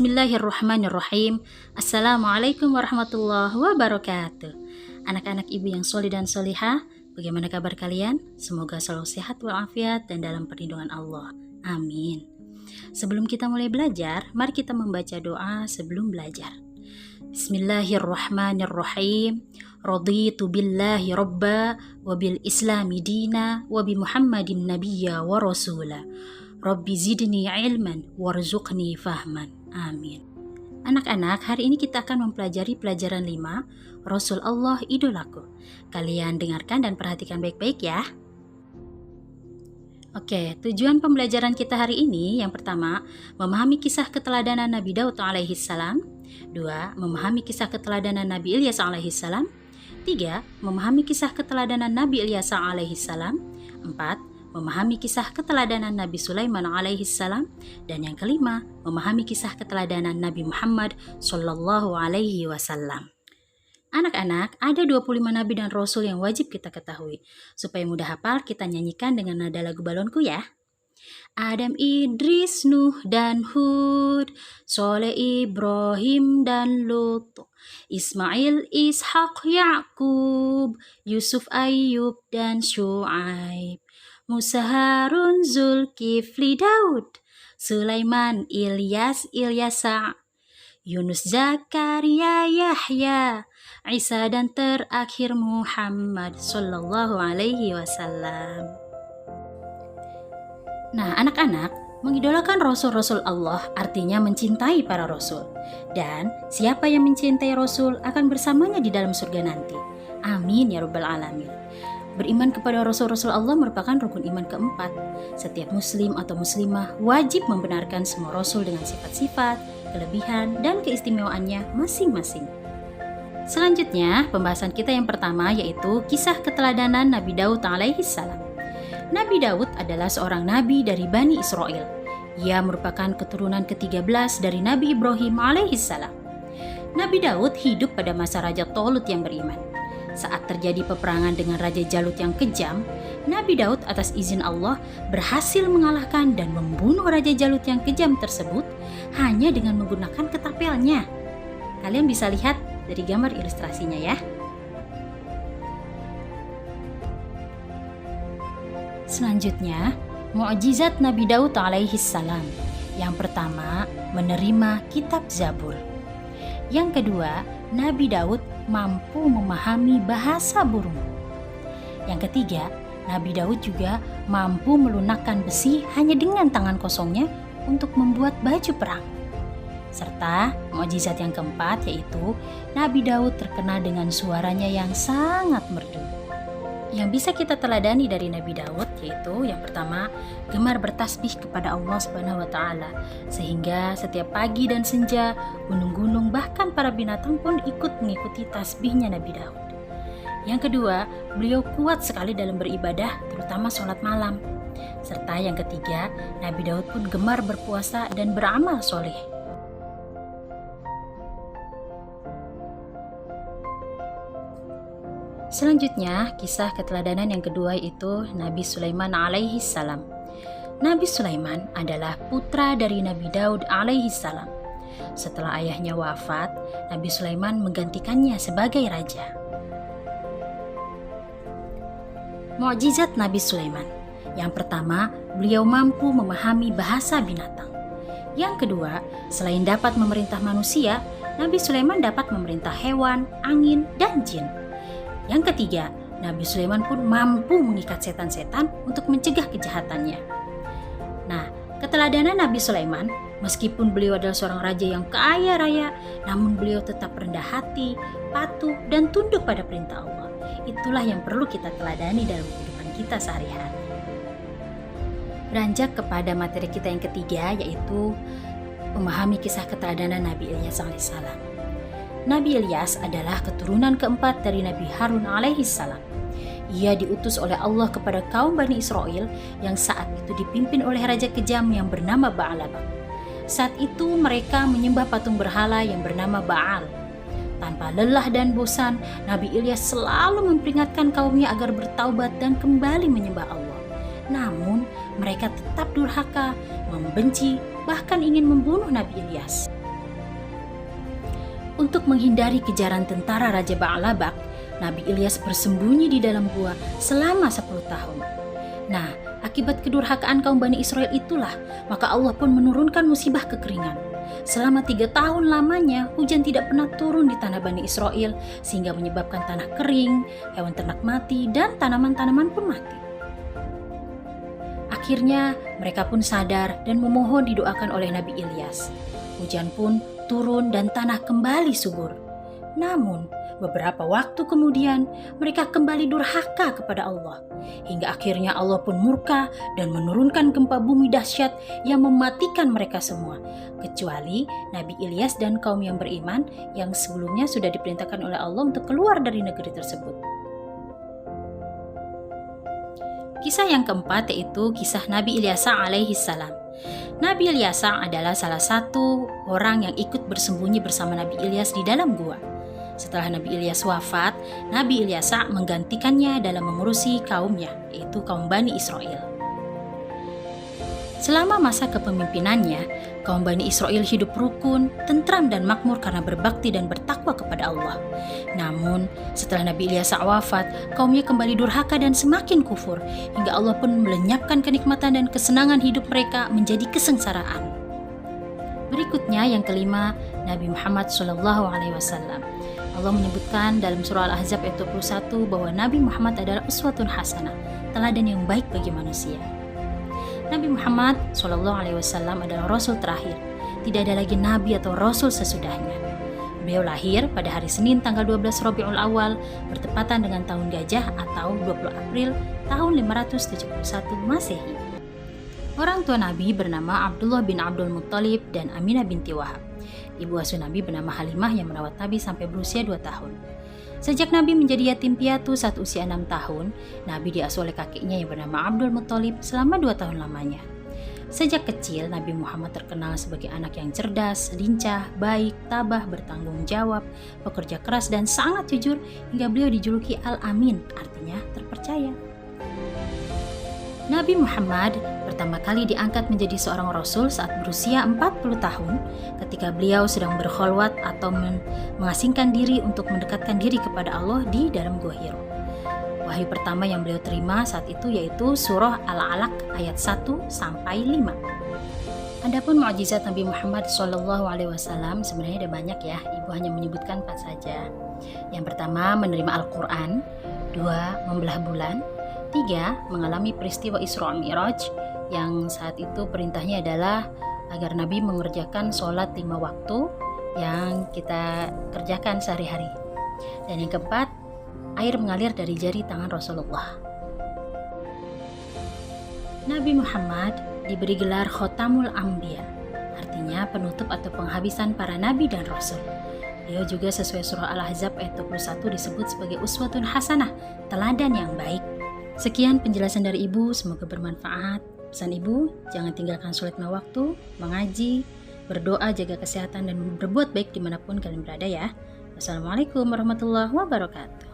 Bismillahirrahmanirrahim. Assalamualaikum warahmatullahi wabarakatuh. Anak-anak ibu yang soleh dan solihah, bagaimana kabar kalian? Semoga selalu sehat walafiat dan dalam perlindungan Allah. Amin. Sebelum kita mulai belajar, mari kita membaca doa sebelum belajar. Bismillahirrahmanirrahim. Raditu billahi rabba wa bil islami dina wa bi muhammadin nabiyya wa rasula. Rabbi zidni ilman warzuqni fahman. Amin. Anak-anak, hari ini kita akan mempelajari pelajaran 5, Rasul Allah idolaku. Kalian dengarkan dan perhatikan baik-baik ya. Oke, tujuan pembelajaran kita hari ini yang pertama, memahami kisah keteladanan Nabi Daud alaihi salam. 2. Memahami kisah keteladanan Nabi Ilyas alaihi salam. 3. Memahami kisah keteladanan Nabi Ilyas alaihi salam. 4. Memahami kisah keteladanan Nabi Sulaiman alaihi salam. Dan yang kelima, memahami kisah keteladanan Nabi Muhammad sallallahu alaihi wasallam. Anak-anak, ada 25 nabi dan rasul yang wajib kita ketahui. Supaya mudah hafal, kita nyanyikan dengan nada lagu balonku ya. Adam, Idris, Nuh, dan Hud, Soleh, Ibrahim, dan Lut, Ismail, Ishak, Yakub, Yusuf, Ayub, dan Syuaib, Musa, Harun, Zulkifli, Daud, Sulaiman, Ilyas, Ilyasa, Yunus, Zakaria, Yahya, Isa, dan terakhir Muhammad sallallahu alaihi wasallam. Nah, anak-anak, mengidolakan rasul-rasul Allah artinya mencintai para rasul. Dan siapa yang mencintai rasul akan bersamanya di dalam surga nanti. Amin ya rabbal alamin. Beriman kepada rasul-rasul Allah merupakan rukun iman keempat. Setiap muslim atau muslimah wajib membenarkan semua rasul dengan sifat-sifat, kelebihan, dan keistimewaannya masing-masing. Selanjutnya, pembahasan kita yang pertama yaitu kisah keteladanan Nabi Daud alaihi salam. Nabi Daud adalah seorang nabi dari Bani Israel. Ia merupakan keturunan ke-13 dari Nabi Ibrahim alaihi salam. Nabi Daud hidup pada masa Raja Tolut yang beriman. Saat terjadi peperangan dengan Raja Jalut yang kejam, Nabi Daud atas izin Allah berhasil mengalahkan dan membunuh Raja Jalut yang kejam tersebut hanya dengan menggunakan ketapelnya. Kalian bisa lihat dari gambar ilustrasinya ya. Selanjutnya, mukjizat Nabi Daud alaihi salam. Yang pertama, menerima kitab Zabur. Yang kedua, Nabi Daud mampu memahami bahasa burung. Yang ketiga, Nabi Daud juga mampu melunakkan besi hanya dengan tangan kosongnya untuk membuat baju perang. Serta mukjizat yang keempat yaitu Nabi Daud terkenal dengan suaranya yang sangat merdu. Yang bisa kita teladani dari Nabi Daud yaitu yang pertama, gemar bertasbih kepada Allah Subhanahu wa taala sehingga setiap pagi dan senja gunung-gunung bahkan para binatang pun ikut mengikuti tasbihnya Nabi Daud. Yang kedua, beliau kuat sekali dalam beribadah terutama sholat malam. Serta yang ketiga, Nabi Daud pun gemar berpuasa dan beramal soleh. Selanjutnya, kisah keteladanan yang kedua itu Nabi Sulaiman alaihi salam. Nabi Sulaiman adalah putra dari Nabi Daud alaihi salam. Setelah ayahnya wafat, Nabi Sulaiman menggantikannya sebagai raja. Mukjizat Nabi Sulaiman. Yang pertama, beliau mampu memahami bahasa binatang. Yang kedua, selain dapat memerintah manusia, Nabi Sulaiman dapat memerintah hewan, angin, dan jin. Yang ketiga, Nabi Sulaiman pun mampu mengikat setan-setan untuk mencegah kejahatannya. Nah, keteladanan Nabi Sulaiman, meskipun beliau adalah seorang raja yang kaya raya, namun beliau tetap rendah hati, patuh, dan tunduk pada perintah Allah. Itulah yang perlu kita teladani dalam kehidupan kita sehari-hari. Beranjak kepada materi kita yang ketiga, yaitu memahami kisah keteladanan Nabi Ilyas alaihissalam. Nabi Ilyas adalah keturunan keempat dari Nabi Harun alaihi salam. Ia diutus oleh Allah kepada kaum Bani Israel yang saat itu dipimpin oleh raja kejam yang bernama Ba'alabak. Saat itu mereka menyembah patung berhala yang bernama Baal. Tanpa lelah dan bosan, Nabi Ilyas selalu memperingatkan kaumnya agar bertaubat dan kembali menyembah Allah. Namun mereka tetap durhaka, membenci, bahkan ingin membunuh Nabi Ilyas. Untuk menghindari kejaran tentara Raja Ba'labak, Nabi Ilyas bersembunyi di dalam gua selama 10 tahun. Nah, akibat kedurhakaan kaum Bani Israel itulah, maka Allah pun menurunkan musibah kekeringan. Selama 3 tahun lamanya, hujan tidak pernah turun di tanah Bani Israel, sehingga menyebabkan tanah kering, hewan ternak mati, dan tanaman-tanaman pun mati. Akhirnya, mereka pun sadar dan memohon didoakan oleh Nabi Ilyas. Hujan pun turun dan tanah kembali subur. Namun, beberapa waktu kemudian, mereka kembali durhaka kepada Allah. Hingga akhirnya Allah pun murka dan menurunkan gempa bumi dahsyat yang mematikan mereka semua. Kecuali Nabi Ilyas dan kaum yang beriman yang sebelumnya sudah diperintahkan oleh Allah untuk keluar dari negeri tersebut. Kisah yang keempat yaitu kisah Nabi Ilyas alaihi salam. Nabi Ilyas adalah salah satu orang yang ikut bersembunyi bersama Nabi Ilyas di dalam gua. Setelah Nabi Ilyas wafat, Nabi Ilyas menggantikannya dalam mengurusi kaumnya, yaitu kaum Bani Israel. Selama masa kepemimpinannya, kaum Bani Israel hidup rukun, tentram dan makmur karena berbakti dan bertakwa kepada Allah. Namun, setelah Nabi Ilyas wafat, kaumnya kembali durhaka dan semakin kufur, hingga Allah pun melenyapkan kenikmatan dan kesenangan hidup mereka menjadi kesengsaraan. Berikutnya yang kelima, Nabi Muhammad SAW. Allah menyebutkan dalam surah Al-Ahzab ayat 21 bahwa Nabi Muhammad adalah uswatun hasanah, teladan yang baik bagi manusia. Nabi Muhammad SAW adalah Rasul terakhir. Tidak ada lagi Nabi atau Rasul sesudahnya. Beliau lahir pada hari Senin tanggal 12 Rabiul Awal bertepatan dengan tahun gajah atau 20 April tahun 571 Masehi. Orang tua Nabi bernama Abdullah bin Abdul Muttalib dan Aminah binti Wahab. Ibu asuh Nabi bernama Halimah yang merawat Nabi sampai berusia 2 tahun. Sejak Nabi menjadi yatim piatu saat usia 6 tahun, Nabi diasuh oleh kakeknya yang bernama Abdul Muttalib selama 2 tahun lamanya. Sejak kecil, Nabi Muhammad terkenal sebagai anak yang cerdas, lincah, baik, tabah, bertanggung jawab, pekerja keras, dan sangat jujur hingga beliau dijuluki Al-Amin, artinya terpercaya. Nabi Muhammad pertama kali diangkat menjadi seorang Rasul saat berusia 40 tahun ketika beliau sedang berkholwat atau mengasingkan diri untuk mendekatkan diri kepada Allah di dalam Gua Hiro. Wahyu pertama yang beliau terima saat itu yaitu surah Al-Alaq ayat 1-5. Adapun mukjizat Nabi Muhammad SAW sebenarnya ada banyak ya, Ibu hanya menyebutkan 4 saja. Yang pertama menerima Al-Quran, 2 membelah bulan, 3 mengalami peristiwa Isra Mi'raj yang saat itu perintahnya adalah agar Nabi mengerjakan sholat 5 waktu yang kita kerjakan sehari-hari. Dan yang keempat, air mengalir dari jari tangan Rasulullah. Nabi Muhammad diberi gelar Khotamul Anbiya, artinya penutup atau penghabisan para nabi dan rasul. Beliau juga sesuai surah Al-Ahzab ayat 21 disebut sebagai uswatun hasanah, teladan yang baik. Sekian penjelasan dari Ibu, semoga bermanfaat. Pesan Ibu, jangan tinggalkan sholat 5 waktu, mengaji, berdoa, jaga kesehatan, dan berbuat baik dimanapun kalian berada ya. Wassalamualaikum warahmatullahi wabarakatuh.